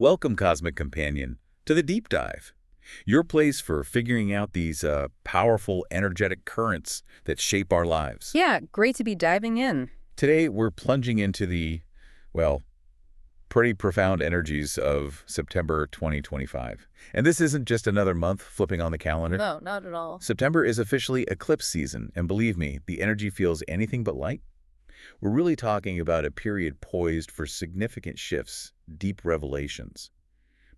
Welcome, Cosmic Companion, to the Deep Dive, your place for figuring out these powerful, energetic currents that shape our lives. Yeah, great to be diving in. Today, we're plunging into well, pretty profound energies of September 2025. And this isn't just another month flipping on the calendar. No, not at all. September is officially eclipse season, and believe me, the energy feels anything but light. We're really talking about a period poised for significant shifts, deep revelations,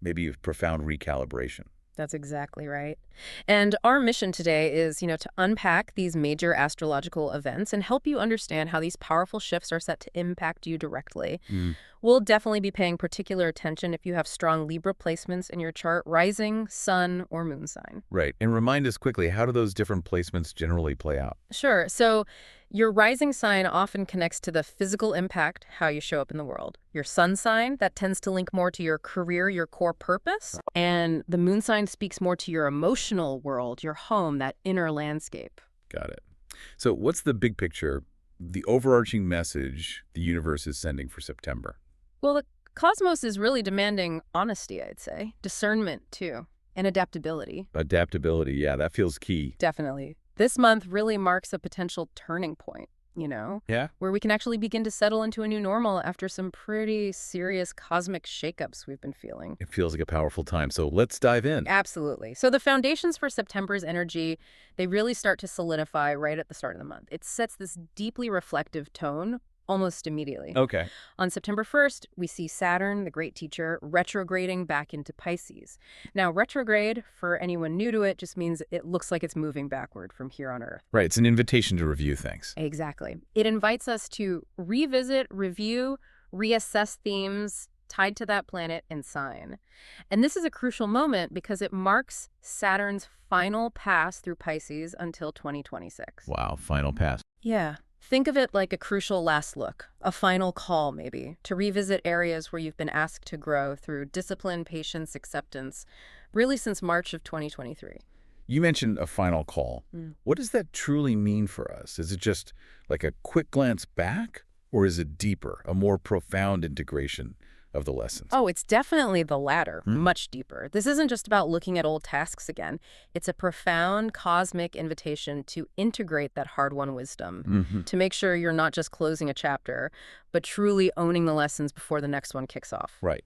maybe a profound recalibration. That's exactly right. And our mission today is, to unpack these major astrological events and help you understand how these powerful shifts are set to impact you directly. We'll definitely be paying particular attention if you have strong Libra placements in your chart, rising, sun, or moon sign. Right. And remind us quickly, how do those different placements generally play out? Sure. So your rising sign often connects to the physical impact, how you show up in the world. Your sun sign, that tends to link more to your career, your core purpose. And the moon sign speaks more to your emotional world, your home, that inner landscape. Got it. So what's the big picture, the overarching message the universe is sending for September? Well, the cosmos is really demanding honesty, I'd say. Discernment, too. And adaptability. Adaptability, yeah, that feels key. Definitely. This month really marks a potential turning point, Yeah? where we can actually begin to settle into a new normal after some pretty serious cosmic shakeups we've been feeling. It feels like a powerful time, so let's dive in. Absolutely. So the foundations for September's energy, they really start to solidify right at the start of the month. It sets this deeply reflective tone almost immediately. Okay. On September 1st, we see Saturn, the great teacher, retrograding back into Pisces. Now, retrograde, for anyone new to it, just means it looks like it's moving backward from here on Earth. Right, it's an invitation to review things. Exactly. It invites us to revisit, review, reassess themes tied to that planet and sign. And this is a crucial moment because it marks Saturn's final pass through Pisces until 2026. Wow, final pass. Yeah. Think of it like a crucial last look, a final call maybe, to revisit areas where you've been asked to grow through discipline, patience, acceptance, really since March of 2023. You mentioned a final call. What does that truly mean for us? Is it just like a quick glance back, or is it deeper, a more profound integration of the lessons? Oh, it's definitely the latter, much deeper. This isn't just about looking at old tasks again. It's a profound cosmic invitation to integrate that hard-won wisdom, to make sure you're not just closing a chapter, but truly owning the lessons before the next one kicks off. Right.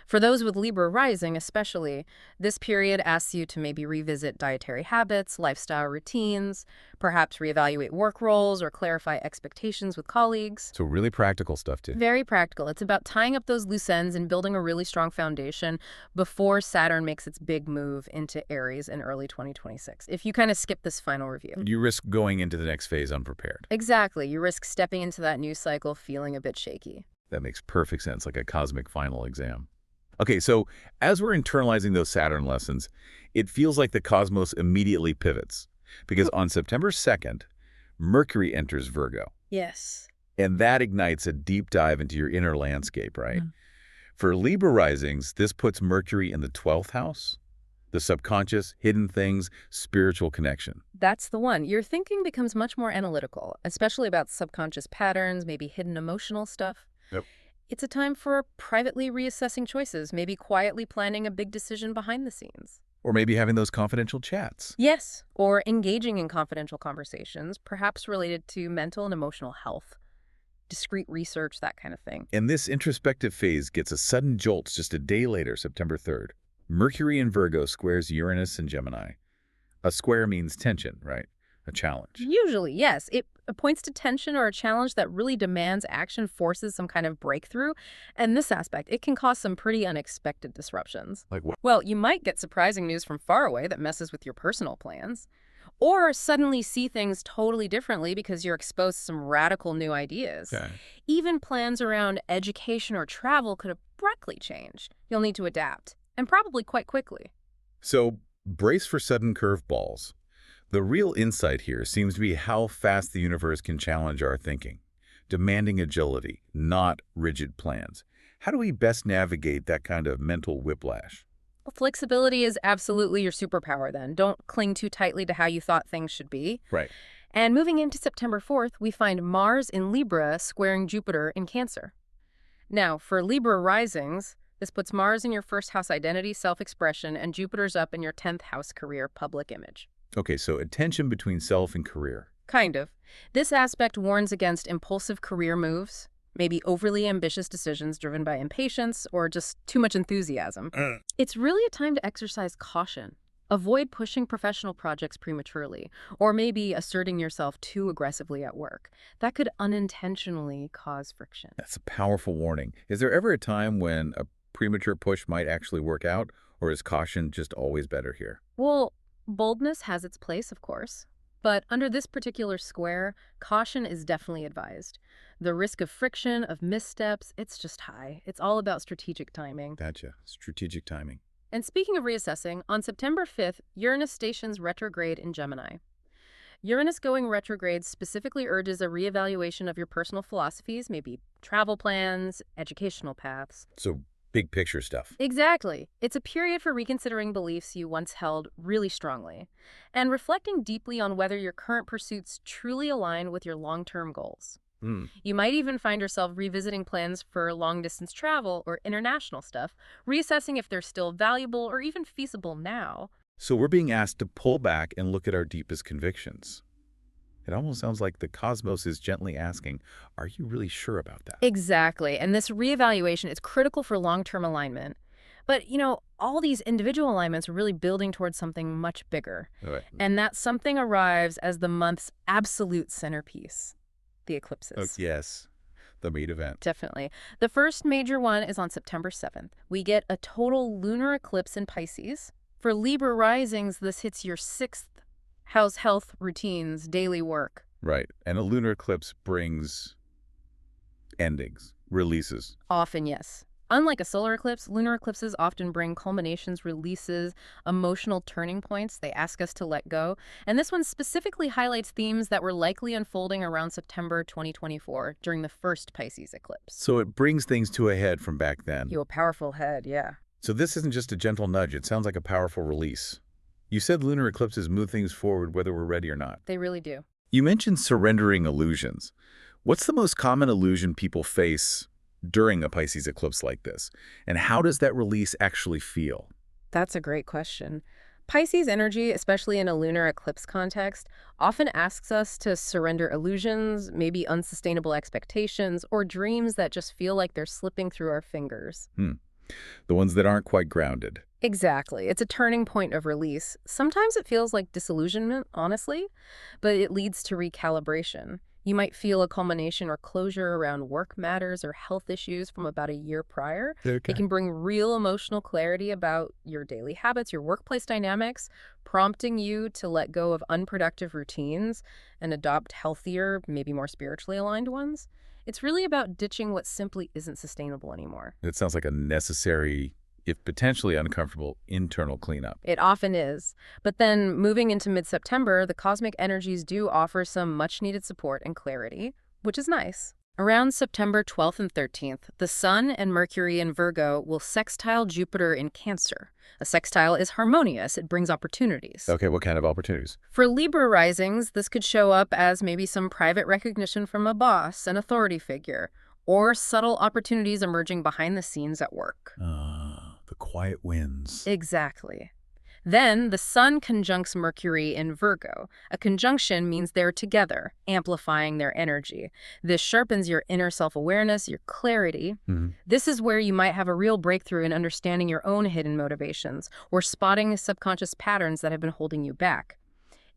For those with Libra rising especially, this period asks you to maybe revisit dietary habits, lifestyle routines, perhaps reevaluate work roles or clarify expectations with colleagues. So really practical stuff, too. Very practical. It's about tying up those loose ends and building a really strong foundation before Saturn makes its big move into Aries in early 2026. If you kind of skip this final review. You risk going into the next phase unprepared. Exactly. You risk stepping into that new cycle feeling a bit shaky. That makes perfect sense, like a cosmic final exam. Okay, so as we're internalizing those Saturn lessons, it feels like the cosmos immediately pivots. Because on September 2nd, Mercury enters Virgo. Yes. And that ignites a deep dive into your inner landscape, right? For Libra risings, this puts Mercury in the 12th house, the subconscious, hidden things, spiritual connection. That's the one. Your thinking becomes much more analytical, especially about subconscious patterns, maybe hidden emotional stuff. Yep. It's a time for privately reassessing choices, maybe quietly planning a big decision behind the scenes. Or maybe having those confidential chats. Yes, or engaging in confidential conversations, perhaps related to mental and emotional health, discrete research, that kind of thing. And this introspective phase gets a sudden jolt just a day later, September 3rd. Mercury in Virgo squares Uranus and Gemini. A square means tension, right? A challenge. Usually, yes. It points to tension or a challenge that really demands action, forces some kind of breakthrough. And this aspect, it can cause some pretty unexpected disruptions. Like what? Well, you might get surprising news from far away that messes with your personal plans. Or suddenly see things totally differently because you're exposed to some radical new ideas. Okay. Even plans around education or travel could abruptly change. You'll need to adapt, and probably quite quickly. So brace for sudden curveballs. The real insight here seems to be how fast the universe can challenge our thinking, demanding agility, not rigid plans. How do we best navigate that kind of mental whiplash? Well, flexibility is absolutely your superpower then. Don't cling too tightly to how you thought things should be. Right. And moving into September 4th, we find Mars in Libra squaring Jupiter in Cancer. Now, for Libra risings, This puts Mars in your first house identity, self-expression, and Jupiter's up in your 10th house career, public image. Okay, so attention between self and career. Kind of. This aspect warns against impulsive career moves, maybe overly ambitious decisions driven by impatience or just too much enthusiasm. It's really a time to exercise caution. Avoid pushing professional projects prematurely, or maybe asserting yourself too aggressively at work. That could unintentionally cause friction. That's a powerful warning. Is there ever a time when a premature push might actually work out, or is caution just always better here? Well, boldness has its place, of course. But under this particular square, caution is definitely advised. The risk of friction, of missteps, it's just high. It's all about strategic timing. Gotcha. Strategic timing. And speaking of reassessing, on September 5th, Uranus stations retrograde in Gemini. Uranus going retrograde specifically urges a reevaluation of your personal philosophies, maybe travel plans, educational paths. So big picture stuff. Exactly. It's a period for reconsidering beliefs you once held really strongly, and reflecting deeply on whether your current pursuits truly align with your long-term goals. You might even find yourself revisiting plans for long-distance travel or international stuff, reassessing if they're still valuable or even feasible now. So we're being asked to pull back and look at our deepest convictions. It almost sounds like the cosmos is gently asking, are you really sure about that? Exactly. And this reevaluation is critical for long-term alignment. But, all these individual alignments are really building towards something much bigger. Right. And that something arrives as the month's absolute centerpiece, the eclipses. Oh, yes, the main event. Definitely. The first major one is on September 7th. We get a total lunar eclipse in Pisces. For Libra risings, this hits your 6th house, health, routines, daily work. Right. And a lunar eclipse brings endings, releases. Often, yes. Unlike a solar eclipse, lunar eclipses often bring culminations, releases, emotional turning points. They ask us to let go. And this one specifically highlights themes that were likely unfolding around September 2024 during the first Pisces eclipse. So it brings things to a head from back then. You a powerful head, yeah. So this isn't just a gentle nudge. It sounds like a powerful release. You said lunar eclipses move things forward whether we're ready or not. They really do. You mentioned surrendering illusions. What's the most common illusion people face during a Pisces eclipse like this? And how does that release actually feel? That's a great question. Pisces energy, especially in a lunar eclipse context, often asks us to surrender illusions, maybe unsustainable expectations, or dreams that just feel like they're slipping through our fingers. The ones that aren't quite grounded. Exactly. It's a turning point of release. Sometimes it feels like disillusionment, honestly, but it leads to recalibration. You might feel a culmination or closure around work matters or health issues from about a year prior. Okay. It can bring real emotional clarity about your daily habits, your workplace dynamics, prompting you to let go of unproductive routines and adopt healthier, maybe more spiritually aligned ones. It's really about ditching what simply isn't sustainable anymore. It sounds like a necessary, if potentially uncomfortable, internal cleanup. It often is. But then moving into mid-September, the cosmic energies do offer some much-needed support and clarity, which is nice. Around September 12th and 13th, the Sun and Mercury in Virgo will sextile Jupiter in Cancer. A sextile is harmonious. It brings opportunities. Okay, what kind of opportunities? For Libra risings, this could show up as maybe some private recognition from a boss, an authority figure, or subtle opportunities emerging behind the scenes at work. The quiet wins. Exactly. Then the Sun conjuncts Mercury in Virgo. A conjunction means they're together, amplifying their energy. This sharpens your inner self-awareness, your clarity. This is where you might have a real breakthrough in understanding your own hidden motivations or spotting subconscious patterns that have been holding you back.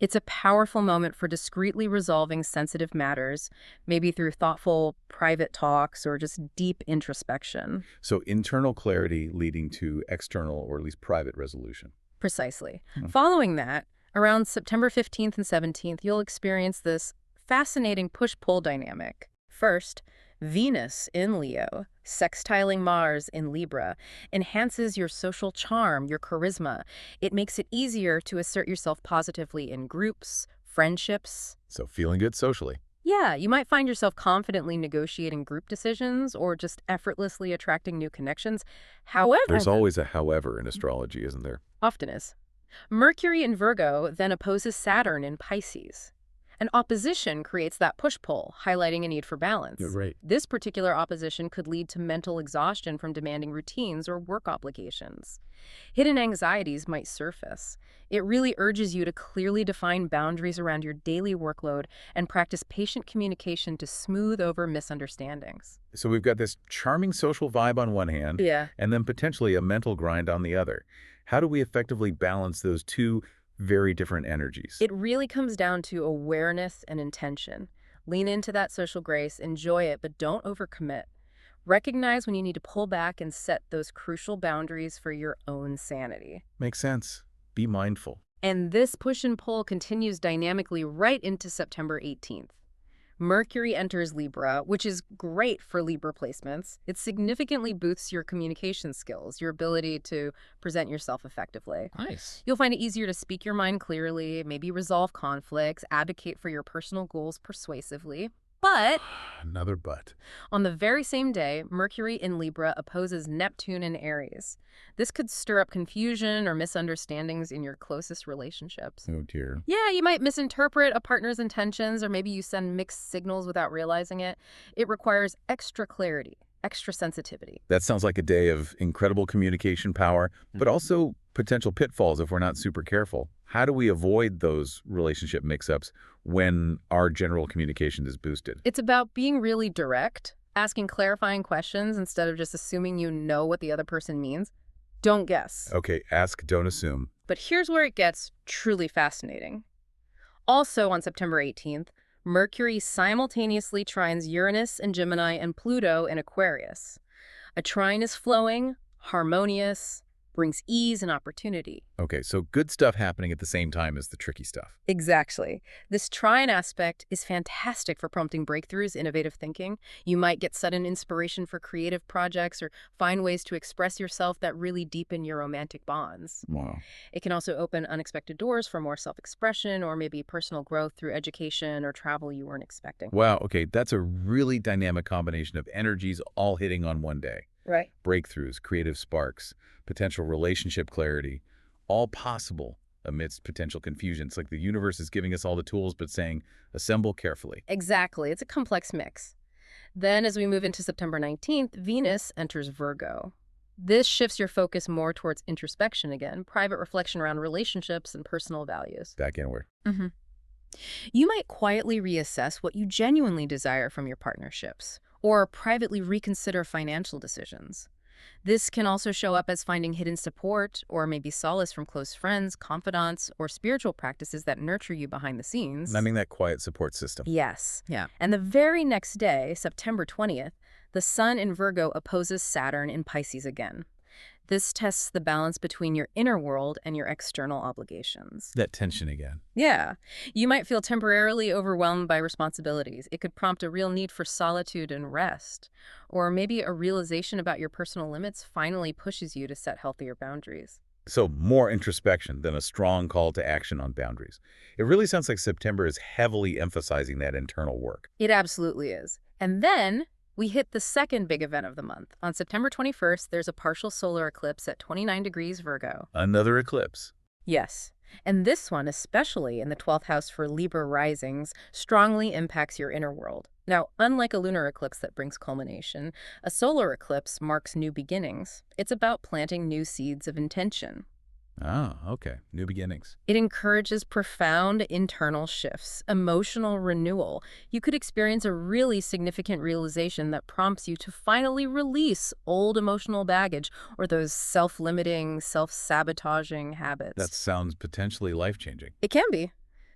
It's a powerful moment for discreetly resolving sensitive matters, maybe through thoughtful private talks or just deep introspection. So internal clarity leading to external or at least private resolution. Precisely. Following that, around September 15th and 17th, you'll experience this fascinating push-pull dynamic. First, Venus in Leo, sextiling Mars in Libra, enhances your social charm, your charisma. It makes it easier to assert yourself positively in groups, friendships. So feeling good socially. Yeah, you might find yourself confidently negotiating group decisions or just effortlessly attracting new connections. However, There's always a however in astrology, isn't there? often is. Mercury in Virgo then opposes Saturn in Pisces. And opposition creates that push-pull, highlighting a need for balance. Right. This particular opposition could lead to mental exhaustion from demanding routines or work obligations. Hidden anxieties might surface. It really urges you to clearly define boundaries around your daily workload and practice patient communication to smooth over misunderstandings. So we've got this charming social vibe on one hand, Yeah. and then potentially a mental grind on the other. How do we effectively balance those two very different energies? It really comes down to awareness and intention. Lean into that social grace, enjoy it, but don't overcommit. Recognize when you need to pull back and set those crucial boundaries for your own sanity. Makes sense. Be mindful. And this push and pull continues dynamically right into September 18th. Mercury enters Libra, which is great for Libra placements. It significantly boosts your communication skills, your ability to present yourself effectively. Nice. You'll find it easier to speak your mind clearly, maybe resolve conflicts, advocate for your personal goals persuasively. But Another but. on the very same day, Mercury in Libra opposes Neptune in Aries. This could stir up confusion or misunderstandings in your closest relationships. Oh, dear. Yeah, you might misinterpret a partner's intentions, or maybe you send mixed signals without realizing it. It requires extra clarity, extra sensitivity. That sounds like a day of incredible communication power, but also potential pitfalls if we're not super careful. How do we avoid those relationship mix-ups when our general communication is boosted? It's about being really direct, asking clarifying questions instead of just assuming you know what the other person means. Don't guess. Okay, ask, don't assume. But here's where it gets truly fascinating. Also on September 18th, Mercury simultaneously trines Uranus and Gemini and Pluto in Aquarius. A trine is flowing, harmonious, brings ease and opportunity. Okay, so good stuff happening at the same time as the tricky stuff. Exactly. This trine aspect is fantastic for prompting breakthroughs, innovative thinking. You might get sudden inspiration for creative projects or find ways to express yourself that really deepen your romantic bonds. Wow. It can also open unexpected doors for more self-expression or maybe personal growth through education or travel you weren't expecting. Wow, okay, that's a really dynamic combination of energies all hitting on one day. Right. Breakthroughs, creative sparks, potential relationship clarity, all possible amidst potential confusion. It's like the universe is giving us all the tools, but saying, assemble carefully. Exactly. It's a complex mix. Then as we move into September 19th, Venus enters Virgo. This shifts your focus more towards introspection again, private reflection around relationships and personal values. Back inward. You might quietly reassess what you genuinely desire from your partnerships, or privately reconsider financial decisions. This can also show up as finding hidden support or maybe solace from close friends, confidants, or spiritual practices that nurture you behind the scenes. I mean that quiet support system. Yes. Yeah. And the very next day, September 20th, the Sun in Virgo opposes Saturn in Pisces again. This tests the balance between your inner world and your external obligations. That tension again. Yeah. You might feel temporarily overwhelmed by responsibilities. It could prompt a real need for solitude and rest. Or maybe a realization about your personal limits finally pushes you to set healthier boundaries. So more introspection than a strong call to action on boundaries. It really sounds like September is heavily emphasizing that internal work. It absolutely is. And then we hit the second big event of the month. On September 21st, there's a partial solar eclipse at 29 degrees Virgo. Another eclipse. Yes. And this one, especially in the 12th house for Libra risings, strongly impacts your inner world. Now, unlike a lunar eclipse that brings culmination, a solar eclipse marks new beginnings. It's about planting new seeds of intention. Ah, okay. New beginnings. It encourages profound internal shifts, emotional renewal. You could experience a really significant realization that prompts you to finally release old emotional baggage or those self-limiting, self-sabotaging habits. That sounds potentially life-changing. It can be.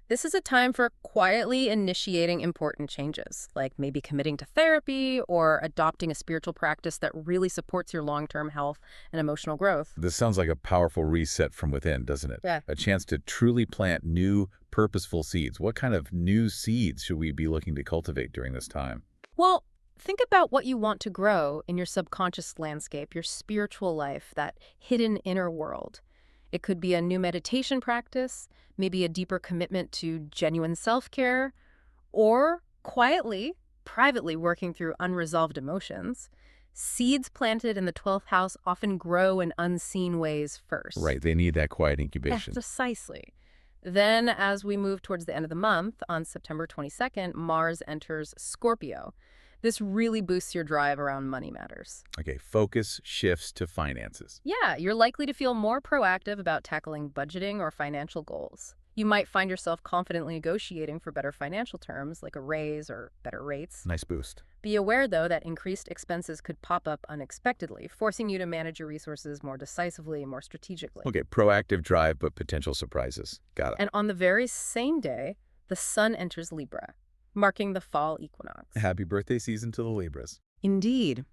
This is a time for quietly initiating important changes, like maybe committing to therapy or adopting a spiritual practice that really supports your long-term health and emotional growth. This sounds like a powerful reset from within, doesn't it? Yeah. A chance to truly plant new, purposeful seeds. What kind of new seeds should we be looking to cultivate during this time? Well, think about what you want to grow in your subconscious landscape, your spiritual life, that hidden inner world. It could be a new meditation practice, maybe a deeper commitment to genuine self-care, or quietly, privately working through unresolved emotions. Seeds planted in the 12th house often grow in unseen ways first. Right, they need that quiet Yeah, incubation. precisely. Then, as we move towards the end of the month, on September 22nd, Mars enters Scorpio. This really boosts your drive around money matters. Okay, focus shifts to finances. Yeah, you're likely to feel more proactive about tackling budgeting or financial goals. You might find yourself confidently negotiating for better financial terms, like a raise or better rates. Nice boost. Be aware, though, that increased expenses could pop up unexpectedly, forcing you to manage your resources more decisively, more strategically. Okay, proactive drive, but potential surprises. Got it. And on the very same day, the sun enters Libra, marking the fall equinox. Happy birthday season to the Libras. Indeed.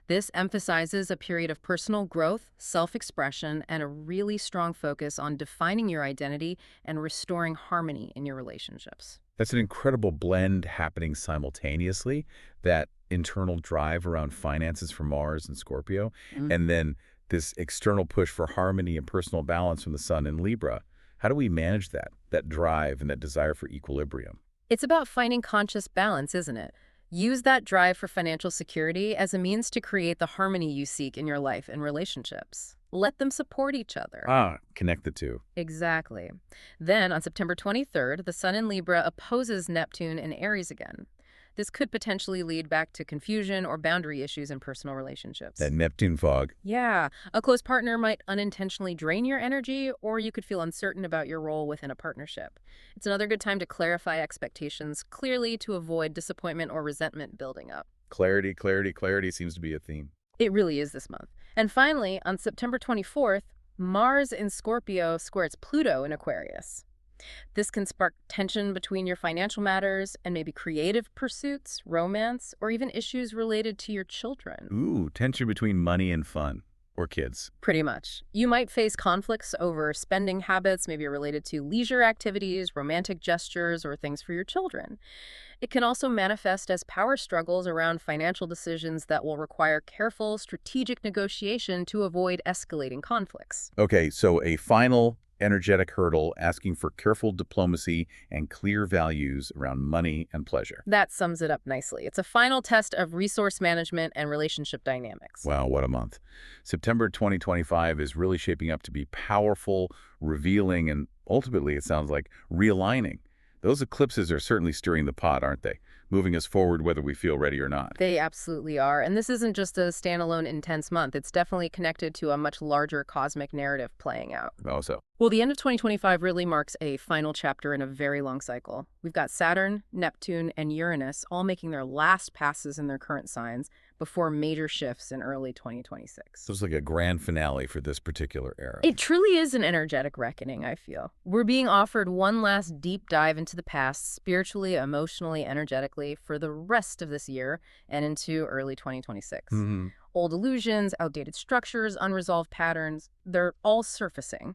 This emphasizes a period of personal growth, self-expression, and a really strong focus on defining your identity and restoring harmony in your relationships. That's an incredible blend happening simultaneously, that internal drive around finances for Mars and Scorpio, and then this external push for harmony and personal balance from the sun in Libra. How do we manage that drive and that desire for equilibrium? It's about finding conscious balance, isn't it? Use that drive for financial security as a means to create the harmony you seek in your life and relationships. Let them support each other. Connect the two. Exactly. Then, on September 23rd, the sun in Libra opposes Neptune in Aries again. This could potentially lead back to confusion or boundary issues in personal relationships. That Neptune fog. Yeah, a close partner might unintentionally drain your energy, or you could feel uncertain about your role within a partnership. It's another good time to clarify expectations clearly to avoid disappointment or resentment building up. Clarity, clarity, clarity seems to be a theme. It really is this month. And finally, on September 24th, Mars in Scorpio squares Pluto in Aquarius. This can spark tension between your financial matters and maybe creative pursuits, romance, or even issues related to your children. Ooh, tension between money and fun. Or kids. Pretty much. You might face conflicts over spending habits, maybe related to leisure activities, romantic gestures, or things for your children. It can also manifest as power struggles around financial decisions that will require careful, strategic negotiation to avoid escalating conflicts. Okay, so a final energetic hurdle asking for careful diplomacy and clear values around money and pleasure. That sums it up nicely. It's a final test of resource management and relationship dynamics. Wow, what a month. September 2025 is really shaping up to be powerful, revealing, and ultimately, it sounds like, realigning. Those eclipses are certainly stirring the pot, aren't they? Moving us forward whether we feel ready or not. They absolutely are. And this isn't just a standalone intense month. It's definitely connected to a much larger cosmic narrative playing out. Oh, so. Well, the end of 2025 really marks a final chapter in a very long cycle. We've got Saturn, Neptune, and Uranus all making their last passes in their current signs before major shifts in early 2026. So it's like a grand finale for this particular era. It truly is an energetic reckoning, I feel. We're being offered one last deep dive into the past, spiritually, emotionally, energetically, for the rest of this year and into early 2026. Old illusions, outdated structures, unresolved patterns, they're all surfacing.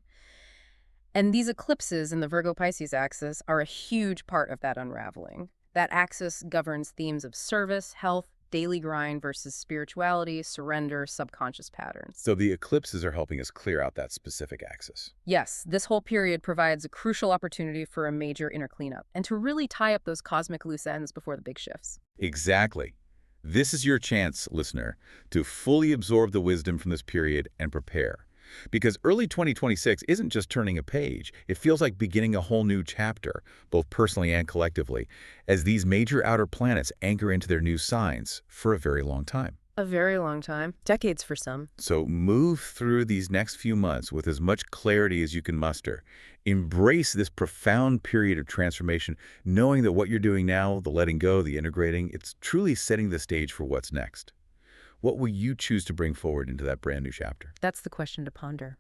And these eclipses in the Virgo-Pisces axis are a huge part of that unraveling. That axis governs themes of service, health, daily grind versus spirituality, surrender, subconscious patterns. So the eclipses are helping us clear out that specific axis. Yes, this whole period provides a crucial opportunity for a major inner cleanup and to really tie up those cosmic loose ends before the big shifts. Exactly. This is your chance, listener, to fully absorb the wisdom from this period and prepare. Because early 2026 isn't just turning a page. It feels like beginning a whole new chapter, both personally and collectively, as these major outer planets anchor into their new signs for a very long time. A very long time. Decades for some. So move through these next few months with as much clarity as you can muster. Embrace this profound period of transformation, knowing that what you're doing now, the letting go, the integrating, it's truly setting the stage for what's next. What will you choose to bring forward into that brand new chapter? That's the question to ponder.